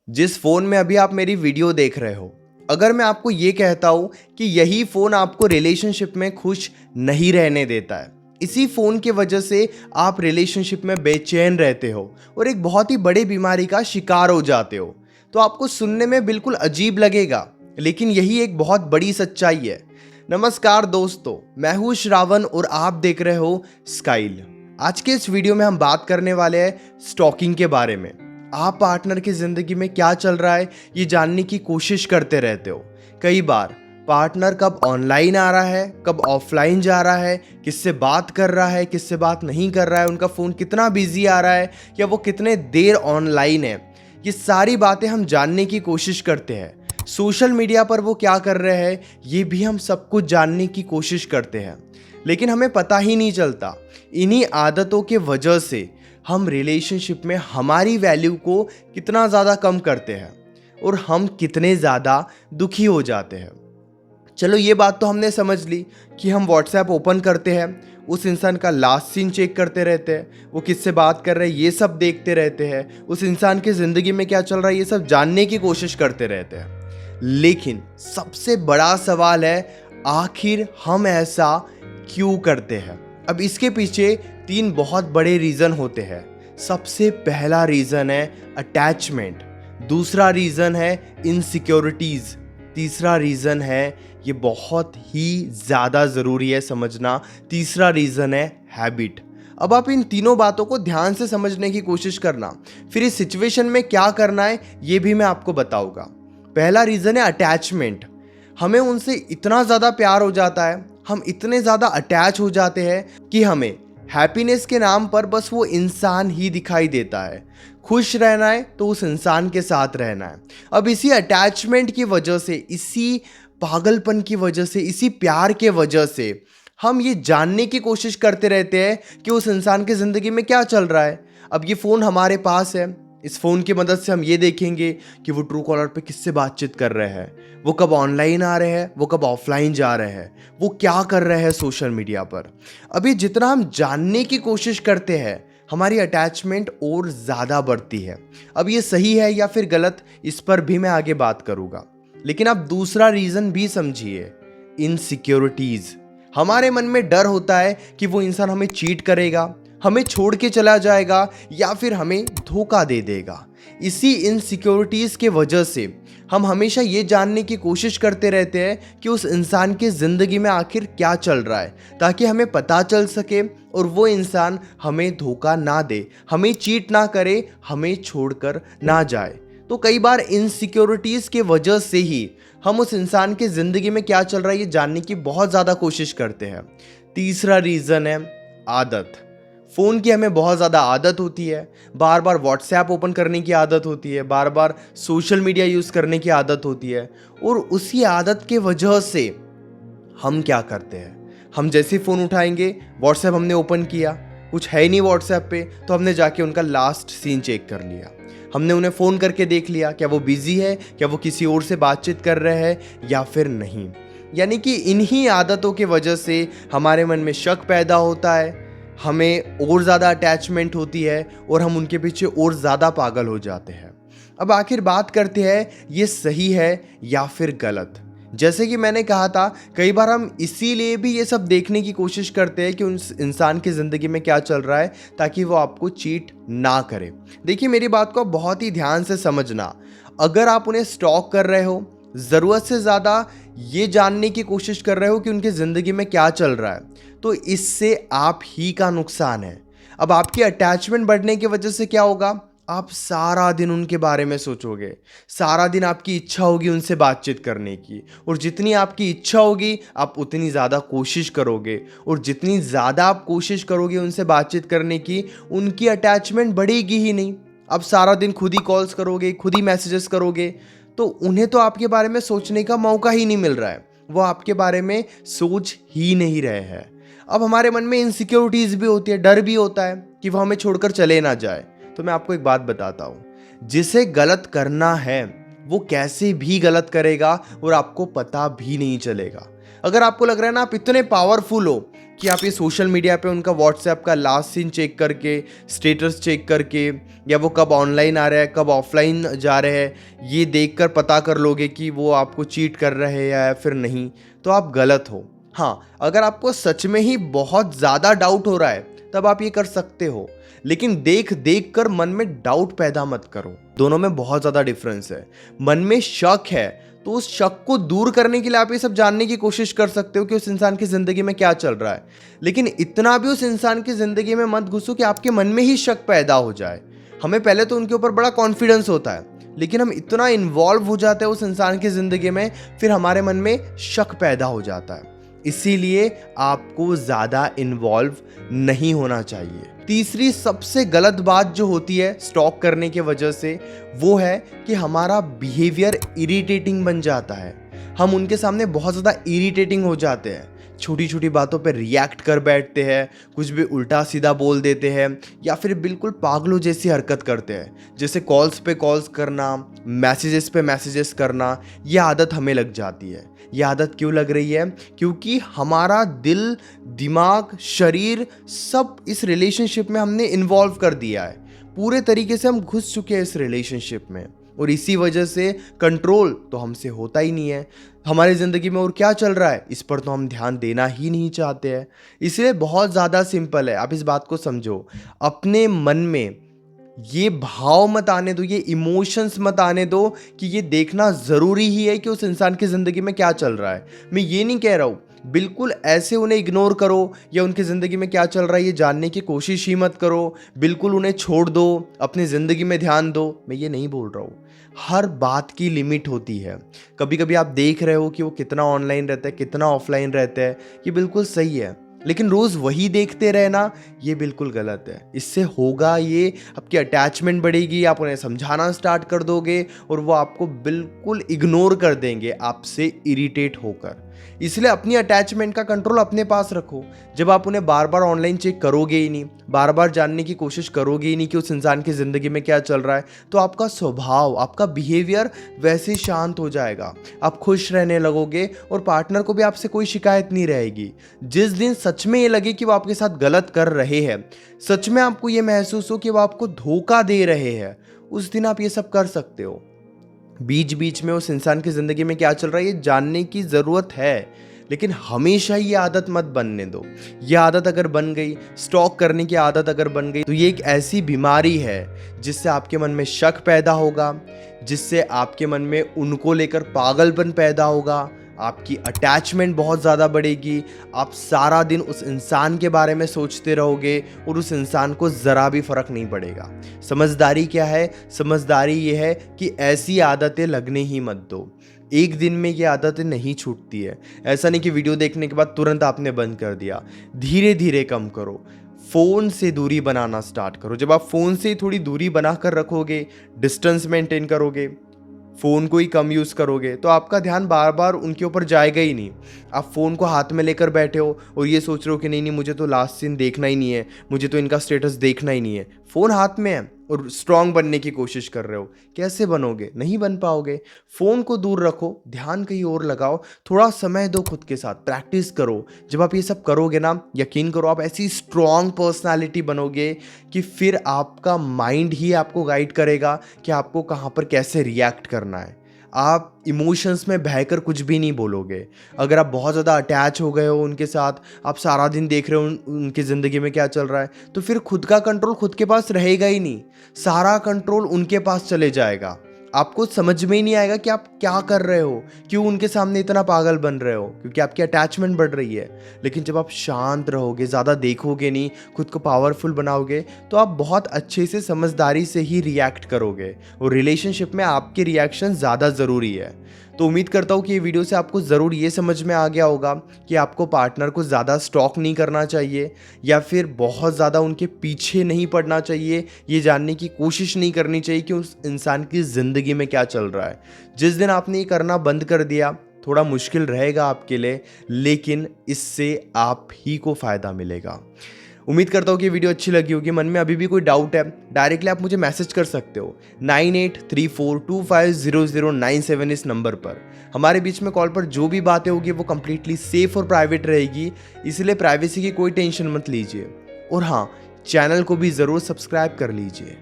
जिस फोन में अभी आप मेरी वीडियो देख रहे हो, अगर मैं आपको ये कहता हूं कि यही फोन आपको रिलेशनशिप में खुश नहीं रहने देता है, इसी फोन की वजह से आप रिलेशनशिप में बेचैन रहते हो और एक बहुत ही बड़ी बीमारी का शिकार हो जाते हो, तो आपको सुनने में बिल्कुल अजीब लगेगा, लेकिन यही एक बहुत बड़ी सच्चाई है। नमस्कार दोस्तों, मैं हूं श्रावण और आप देख रहे हो स्काइल। आज के इस वीडियो में हम बात करने वाले हैं स्टॉकिंग के बारे में। आप पार्टनर की जिंदगी में क्या चल रहा है ये जानने की कोशिश करते रहते हो। कई बार पार्टनर कब ऑनलाइन आ रहा है, कब ऑफलाइन जा रहा है, किससे बात कर रहा है, किससे बात नहीं कर रहा है, उनका फ़ोन कितना बिजी आ रहा है या वो कितने देर ऑनलाइन है, ये सारी बातें हम जानने की कोशिश करते हैं। सोशल मीडिया पर वो क्या कर रहे हैं ये भी हम सब कुछ जानने की कोशिश करते हैं, लेकिन हमें पता ही नहीं चलता। इन्हीं आदतों के वजह से हम रिलेशनशिप में हमारी वैल्यू को कितना ज़्यादा कम करते हैं और हम कितने ज़्यादा दुखी हो जाते हैं। चलो ये बात तो हमने समझ ली कि हम व्हाट्सएप ओपन करते हैं, उस इंसान का लास्ट सीन चेक करते रहते हैं, वो किससे बात कर रहे हैं ये सब देखते रहते हैं, उस इंसान की ज़िंदगी में क्या चल रहा है ये सब जानने की कोशिश करते रहते हैं। लेकिन सबसे बड़ा सवाल है, आखिर हम ऐसा क्यों करते हैं? अब इसके पीछे तीन बहुत बड़े रीज़न होते हैं। सबसे पहला रीज़न है अटैचमेंट, दूसरा रीज़न है इनसिक्योरिटीज़, तीसरा रीज़न है, ये बहुत ही ज़्यादा ज़रूरी है समझना, तीसरा रीज़न है हैबिट। अब आप इन तीनों बातों को ध्यान से समझने की कोशिश करना, फिर इस सिचुएशन में क्या करना है ये भी मैं आपको बताऊंगा। पहला रीज़न है अटैचमेंट। हमें उनसे इतना ज़्यादा प्यार हो जाता है, हम इतने ज़्यादा अटैच हो जाते हैं कि हमें हैप्पीनेस के नाम पर बस वो इंसान ही दिखाई देता है। खुश रहना है तो उस इंसान के साथ रहना है। अब इसी अटैचमेंट की वजह से, इसी पागलपन की वजह से, इसी प्यार के वजह से हम ये जानने की कोशिश करते रहते हैं कि उस इंसान की ज़िंदगी में क्या चल रहा है। अब ये फ़ोन हमारे पास है, इस फ़ोन की मदद से हम ये देखेंगे कि वो ट्रू कॉलर पे किससे बातचीत कर रहे हैं, वो कब ऑनलाइन आ रहे हैं, वो कब ऑफलाइन जा रहे हैं, वो क्या कर रहे हैं सोशल मीडिया पर। अभी जितना हम जानने की कोशिश करते हैं, हमारी अटैचमेंट और ज़्यादा बढ़ती है। अब ये सही है या फिर गलत, इस पर भी मैं आगे बात करूँगा, लेकिन आप दूसरा रीज़न भी समझिए, इनसिक्योरिटीज़। हमारे मन में डर होता है कि वो इंसान हमें चीट करेगा, हमें छोड़ के चला जाएगा या फिर हमें धोखा दे देगा। इसी इनसिक्योरिटीज़ के वजह से हम हमेशा ये जानने की कोशिश करते रहते हैं कि उस इंसान की ज़िंदगी में आखिर क्या चल रहा है, ताकि हमें पता चल सके और वो इंसान हमें धोखा ना दे, हमें चीट ना करे, हमें छोड़कर ना जाए। तो कई बार इनसिक्योरिटीज़ के वजह से ही हम उस इंसान की ज़िंदगी में क्या चल रहा है ये जानने की बहुत ज़्यादा कोशिश करते हैं। तीसरा रीज़न है आदत। फ़ोन की हमें बहुत ज़्यादा आदत होती है, बार बार व्हाट्सएप ओपन करने की आदत होती है, बार बार सोशल मीडिया यूज़ करने की आदत होती है, और उसी आदत के वजह से हम क्या करते हैं, हम जैसे फ़ोन उठाएंगे, व्हाट्सएप हमने ओपन किया, कुछ है ही नहीं व्हाट्सएप पे, तो हमने जाके उनका लास्ट सीन चेक कर लिया। हमने उन्हें फ़ोन करके देख लिया क्या वो बिज़ी है, क्या वो किसी और से बातचीत कर रहे हैं या फिर नहीं। यानी कि इन्हीं आदतों के वजह से हमारे मन में शक पैदा होता है, हमें और ज़्यादा अटैचमेंट होती है और हम उनके पीछे और ज़्यादा पागल हो जाते हैं। अब आखिर बात करते हैं, ये सही है या फिर गलत। जैसे कि मैंने कहा था, कई बार हम इसीलिए भी ये सब देखने की कोशिश करते हैं कि उस इंसान की ज़िंदगी में क्या चल रहा है, ताकि वो आपको चीट ना करे। देखिए, मेरी बात को आप बहुत ही ध्यान से समझना। अगर आप उन्हें स्टॉक कर रहे हो, ज़रूरत से ज़्यादा ये जानने की कोशिश कर रहे हो कि उनकी ज़िंदगी में क्या चल रहा है, तो इससे आप ही का नुकसान है। अब आपकी अटैचमेंट बढ़ने की वजह से क्या होगा, आप सारा दिन उनके बारे में सोचोगे, सारा दिन आपकी इच्छा होगी उनसे बातचीत करने की, और जितनी आपकी इच्छा होगी आप उतनी ज़्यादा कोशिश करोगे, और जितनी ज़्यादा आप कोशिश करोगे उनसे बातचीत करने की, उनकी अटैचमेंट बढ़ेगी ही नहीं। आप सारा दिन खुद ही कॉल्स करोगे, खुद ही मैसेजेस करोगे, तो उन्हें तो आपके बारे में सोचने का मौका ही नहीं मिल रहा है, वो आपके बारे में सोच ही नहीं रहे हैं। अब हमारे मन में इनसिक्योरिटीज़ भी होती है, डर भी होता है कि वो हमें छोड़कर चले ना जाए। तो मैं आपको एक बात बताता हूँ, जिसे गलत करना है वो कैसे भी गलत करेगा और आपको पता भी नहीं चलेगा। अगर आपको लग रहा है ना आप इतने पावरफुल हो कि आप ये सोशल मीडिया पे उनका व्हाट्सएप का लास्ट सीन चेक करके, स्टेटस चेक करके, या वो कब ऑनलाइन आ रहा है कब ऑफलाइन जा रहे हैं ये देखकर पता कर लोगे कि वो आपको चीट कर रहे हैं या फिर नहीं, तो आप गलत हो। हाँ, अगर आपको सच में ही बहुत ज़्यादा डाउट हो रहा है तब आप ये कर सकते हो, लेकिन देख देख कर मन में डाउट पैदा मत करो। दोनों में बहुत ज़्यादा डिफरेंस है। मन में शक है तो उस शक को दूर करने के लिए आप ये सब जानने की कोशिश कर सकते हो कि उस इंसान की ज़िंदगी में क्या चल रहा है, लेकिन इतना भी उस इंसान की ज़िंदगी में मत घुसो कि आपके मन में ही शक पैदा हो जाए। हमें पहले तो उनके ऊपर बड़ा कॉन्फिडेंस होता है, लेकिन हम इतना इन्वॉल्व हो जाते हैं उस इंसान की ज़िंदगी में, फिर हमारे मन में शक पैदा हो जाता है। इसीलिए आपको ज़्यादा इन्वॉल्व नहीं होना चाहिए। तीसरी सबसे गलत बात जो होती है स्टॉक करने के वजह से, वो है कि हमारा बिहेवियर इरिटेटिंग बन जाता है। हम उनके सामने बहुत ज़्यादा इरिटेटिंग हो जाते हैं, छोटी छोटी बातों पे रिएक्ट कर बैठते हैं, कुछ भी उल्टा सीधा बोल देते हैं, या फिर बिल्कुल पागलों जैसी हरकत करते हैं, जैसे कॉल्स पे कॉल्स करना, मैसेजेस पे मैसेजेस करना। ये आदत हमें लग जाती है। ये आदत क्यों लग रही है? क्योंकि हमारा दिल, दिमाग, शरीर सब इस रिलेशनशिप में हमने इन्वॉल्व कर दिया है। पूरे तरीके से हम घुस चुके हैं इस रिलेशनशिप में, और इसी वजह से कंट्रोल तो हमसे होता ही नहीं है। हमारी ज़िंदगी में और क्या चल रहा है इस पर तो हम ध्यान देना ही नहीं चाहते हैं। इसलिए बहुत ज़्यादा सिंपल है, आप इस बात को समझो। अपने मन में ये भाव मत आने दो, ये इमोशंस मत आने दो कि ये देखना ज़रूरी ही है कि उस इंसान की ज़िंदगी में क्या चल रहा है। मैं ये नहीं कह रहा हूँ बिल्कुल ऐसे उन्हें इग्नोर करो या उनकी ज़िंदगी में क्या चल रहा है ये जानने की कोशिश ही मत करो, बिल्कुल उन्हें छोड़ दो, अपनी ज़िंदगी में ध्यान दो। मैं ये नहीं बोल रहा हूँ। हर बात की लिमिट होती है। कभी कभी आप देख रहे हो कि वो कितना ऑनलाइन रहता है, कितना ऑफलाइन रहता है, ये बिल्कुल सही है, लेकिन रोज़ वही देखते रहना ये बिल्कुल गलत है। इससे होगा ये, आपकी अटैचमेंट बढ़ेगी, आप उन्हें समझाना स्टार्ट कर दोगे और वो आपको बिल्कुल इग्नोर कर देंगे आपसे इरिटेट होकर। इसलिए अपनी अटैचमेंट का कंट्रोल अपने पास रखो। जब आप उन्हें बार बार ऑनलाइन चेक करोगे ही नहीं, बार बार जानने की कोशिश करोगे ही नहीं कि उस इंसान की ज़िंदगी में क्या चल रहा है, तो आपका स्वभाव, आपका बिहेवियर वैसे शांत हो जाएगा। आप खुश रहने लगोगे और पार्टनर को भी आपसे कोई शिकायत नहीं रहेगी। जिस दिन सच में ये लगे कि वो आपके साथ गलत कर रहे हैं, सच में आपको ये महसूस हो कि वो आपको धोखा दे रहे हैं, उस दिन आप ये सब कर सकते हो। बीच बीच में उस इंसान की ज़िंदगी में क्या चल रहा है ये जानने की ज़रूरत है, लेकिन हमेशा ये आदत मत बनने दो। ये आदत अगर बन गई, स्टॉक करने की आदत अगर बन गई, तो ये एक ऐसी बीमारी है जिससे आपके मन में शक पैदा होगा, जिससे आपके मन में उनको लेकर पागलपन पैदा होगा, आपकी अटैचमेंट बहुत ज़्यादा बढ़ेगी, आप सारा दिन उस इंसान के बारे में सोचते रहोगे और उस इंसान को ज़रा भी फ़र्क नहीं पड़ेगा। समझदारी क्या है? समझदारी ये है कि ऐसी आदतें लगने ही मत दो। एक दिन में ये आदतें नहीं छूटती है। ऐसा नहीं कि वीडियो देखने के बाद तुरंत आपने बंद कर दिया। धीरे धीरे कम करो। फ़ोन से दूरी बनाना स्टार्ट करो। जब आप फ़ोन से थोड़ी दूरी बना कर रखोगे, डिस्टेंस मेंटेन करोगे, फ़ोन को ही कम यूज़ करोगे, तो आपका ध्यान बार बार उनके ऊपर जाएगा ही नहीं। आप फ़ोन को हाथ में लेकर बैठे हो और ये सोच रहे हो कि नहीं नहीं मुझे तो लास्ट सीन देखना ही नहीं है, मुझे तो इनका स्टेटस देखना ही नहीं है। फ़ोन हाथ में है और स्ट्रांग बनने की कोशिश कर रहे हो। कैसे बनोगे? नहीं बन पाओगे। फ़ोन को दूर रखो, ध्यान कहीं और लगाओ, थोड़ा समय दो खुद के साथ, प्रैक्टिस करो। जब आप ये सब करोगे ना, यकीन करो आप ऐसी स्ट्रांग पर्सनालिटी बनोगे कि फिर आपका माइंड ही आपको गाइड करेगा कि आपको कहाँ पर कैसे रिएक्ट करना है। आप इमोशंस में बहकर कुछ भी नहीं बोलोगे। अगर आप बहुत ज़्यादा अटैच हो गए हो उनके साथ, आप सारा दिन देख रहे हो उनकी ज़िंदगी में क्या चल रहा है, तो फिर खुद का कंट्रोल खुद के पास रहेगा ही नहीं, सारा कंट्रोल उनके पास चले जाएगा। आपको समझ में ही नहीं आएगा कि आप क्या कर रहे हो, क्यों उनके सामने इतना पागल बन रहे हो, क्योंकि आपकी अटैचमेंट बढ़ रही है। लेकिन जब आप शांत रहोगे, ज़्यादा देखोगे नहीं, खुद को पावरफुल बनाओगे, तो आप बहुत अच्छे से समझदारी से ही रिएक्ट करोगे, और रिलेशनशिप में आपके रिएक्शन ज़्यादा ज़रूरी है। तो उम्मीद करता हूँ कि ये वीडियो से आपको ज़रूर ये समझ में आ गया होगा कि आपको पार्टनर को ज़्यादा स्टॉक नहीं करना चाहिए, या फिर बहुत ज़्यादा उनके पीछे नहीं पड़ना चाहिए, ये जानने की कोशिश नहीं करनी चाहिए कि उस इंसान की ज़िंदगी में क्या चल रहा है। जिस दिन आपने ये करना बंद कर दिया, थोड़ा मुश्किल रहेगा आपके लिए, लेकिन इससे आप ही को फ़ायदा मिलेगा। उम्मीद करता हूँ कि ये वीडियो अच्छी लगी होगी। मन में अभी भी कोई डाउट है, डायरेक्टली आप मुझे मैसेज कर सकते हो 9834250097 इस नंबर पर। हमारे बीच में कॉल पर जो भी बातें होगी वो कंप्लीटली सेफ और प्राइवेट रहेगी, इसलिए प्राइवेसी की कोई टेंशन मत लीजिए। और हाँ, चैनल को भी ज़रूर सब्सक्राइब कर लीजिए।